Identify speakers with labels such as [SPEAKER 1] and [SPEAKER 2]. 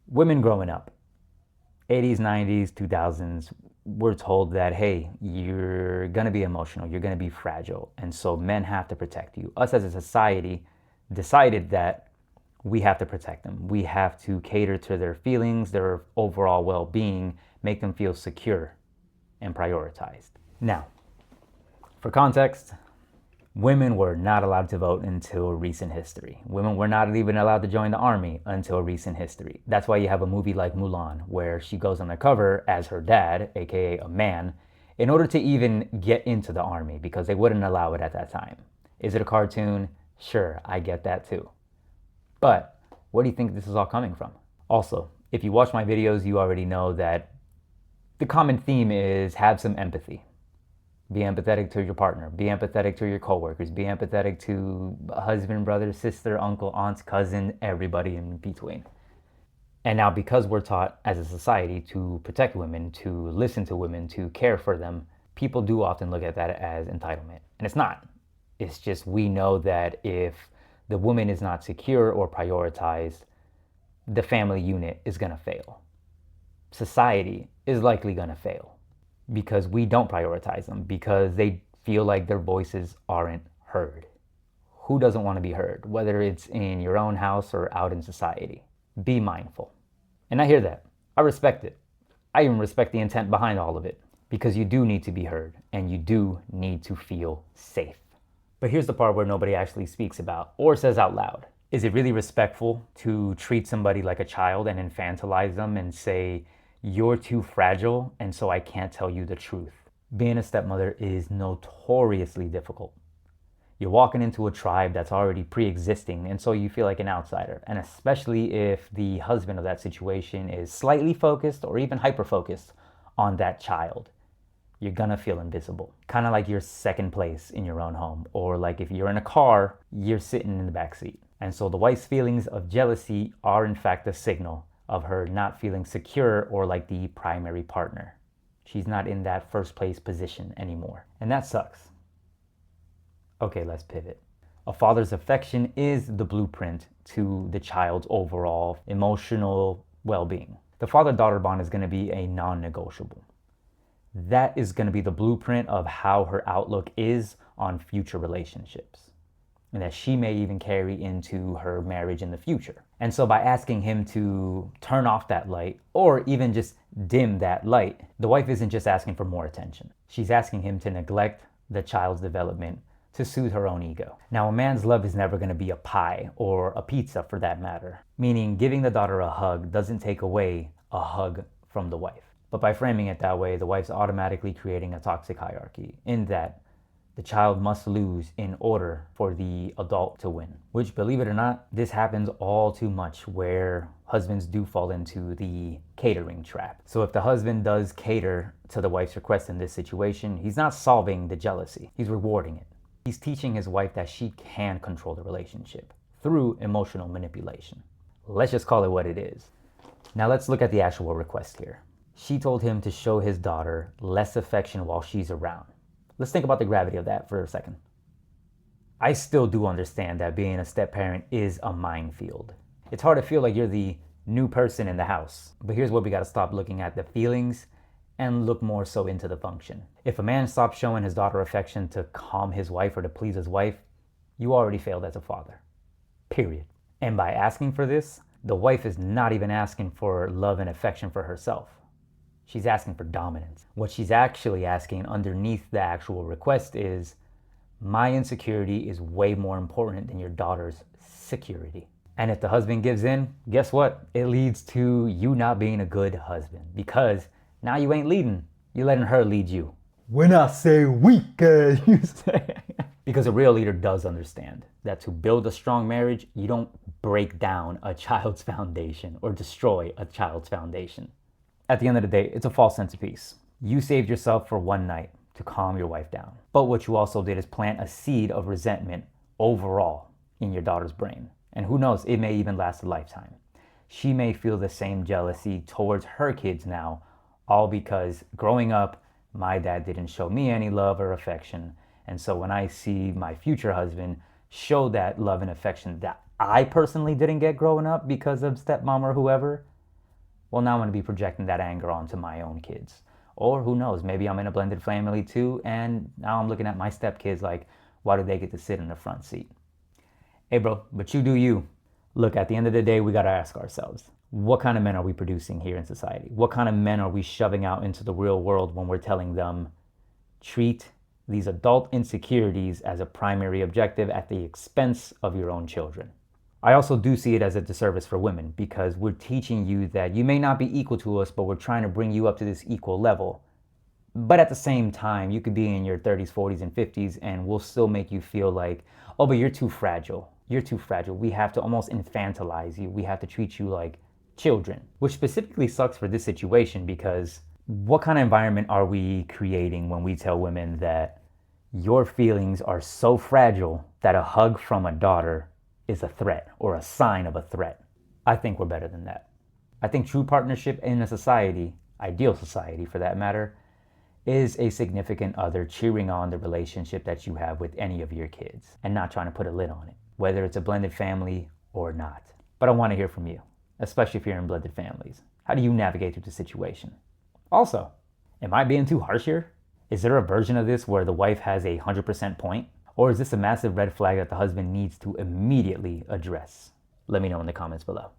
[SPEAKER 1] Women growing up, 80s, 90s, 2000s, we're told that, hey, you're gonna be emotional, you're gonna be fragile, and so men have to protect you. Us as a society decided that we have to protect them. We have to cater to their feelings, their overall well being, make them feel secure and prioritized. Now, for context, women were not allowed to vote until recent history. Women were not even allowed to join the army until recent history. That's why you have a movie like Mulan, where she goes undercover as her dad, aka a man, in order to even get into the army because they wouldn't allow it at that time. Is it a cartoon? Sure, I get that too. But where do you think this is all coming from? Also, if you watch my videos, you already know that the common theme is have some empathy. Be empathetic to your partner. Be empathetic to your coworkers. Be empathetic to husband, brother, sister, uncle, aunt, cousin, everybody in between. And now, because we're taught as a society to protect women, to listen to women, to care for them, people do often look at that as entitlement. And it's not. It's just we know that if the woman is not secure or prioritized, the family unit is going to fail. Society is likely going to fail because we don't prioritize them, because they feel like their voices aren't heard. Who doesn't want to be heard, whether it's in your own house or out in society? Be mindful. And I hear that. I respect it. I even respect the intent behind all of it, because you do need to be heard and you do need to feel safe. But here's the part where nobody actually speaks about or says out loud. Is it really respectful to treat somebody like a child and infantilize them and say, you're too fragile and so I can't tell you the truth? Being a stepmother is notoriously difficult. You're walking into a tribe that's already pre-existing, and so you feel like an outsider. And especially if the husband of that situation is slightly focused or even hyper-focused on that child, you're gonna feel invisible. Kind of like you're second place in your own home, or like if you're in a car, you're sitting in the back seat. And so the wife's feelings of jealousy are in fact a signal of her not feeling secure or like the primary partner. She's not in that first place position anymore. And that sucks. Okay, let's pivot. A father's affection is the blueprint to the child's overall emotional well-being. The father-daughter bond is going to be a non-negotiable. That is going to be the blueprint of how her outlook is on future relationships, and that she may even carry into her marriage in the future. And so by asking him to turn off that light or even just dim that light, the wife isn't just asking for more attention. She's asking him to neglect the child's development to soothe her own ego. Now, a man's love is never going to be a pie or a pizza for that matter, meaning giving the daughter a hug doesn't take away a hug from the wife. But by framing it that way, the wife's automatically creating a toxic hierarchy in that the child must lose in order for the adult to win. Which, believe it or not, this happens all too much where husbands do fall into the catering trap. So if the husband does cater to the wife's request in this situation, he's not solving the jealousy, he's rewarding it. He's teaching his wife that she can control the relationship through emotional manipulation. Let's just call it what it is. Now let's look at the actual request here. She told him to show his daughter less affection while she's around. Let's think about the gravity of that for a second. I still do understand that being a step-parent is a minefield. It's hard to feel like you're the new person in the house. But here's where we gotta stop looking at the feelings and look more so into the function. If a man stops showing his daughter affection to calm his wife or to please his wife, you already failed as a father. Period. And by asking for this, the wife is not even asking for love and affection for herself. She's asking for dominance. What she's actually asking underneath the actual request is, my insecurity is way more important than your daughter's security. And if the husband gives in, guess what? It leads to you not being a good husband, because now you ain't leading. You're letting her lead you. When I say weak, you say. Because a real leader does understand that to build a strong marriage, you don't break down a child's foundation or destroy a child's foundation. At the end of the day, it's a false sense of peace. You saved yourself for one night to calm your wife down. But what you also did is plant a seed of resentment overall in your daughter's brain. And who knows, it may even last a lifetime. She may feel the same jealousy towards her kids now, all because growing up, my dad didn't show me any love or affection. And so when I see my future husband show that love and affection that I personally didn't get growing up because of stepmom or whoever, Well, now I'm going to be projecting that anger onto my own kids. Or who knows, maybe I'm in a blended family too, and now I'm looking at my stepkids like, why do they get to sit in the front seat? Hey, bro, but you do you. Look, at the end of the day, we got to ask ourselves, what kind of men are we producing here in society? What kind of men are we shoving out into the real world when we're telling them, treat these adult insecurities as a primary objective at the expense of your own children? I also do see it as a disservice for women because we're teaching you that you may not be equal to us, but we're trying to bring you up to this equal level. But at the same time, you could be in your 30s, 40s, and 50s, and we'll still make you feel like, oh, but you're too fragile. You're too fragile. We have to almost infantilize you. We have to treat you like children, which specifically sucks for this situation because what kind of environment are we creating when we tell women that your feelings are so fragile that a hug from a daughter is a threat or a sign of a threat? I think we're better than that. I think true partnership in a society, ideal society for that matter, is a significant other cheering on the relationship that you have with any of your kids and not trying to put a lid on it, whether it's a blended family or not. But I want to hear from you, especially if you're in blended families. How do you navigate through the situation? Also, am I being too harsh here? Is there a version of this where the wife has a 100% point? Or is this a massive red flag that the husband needs to immediately address? Let me know in the comments below.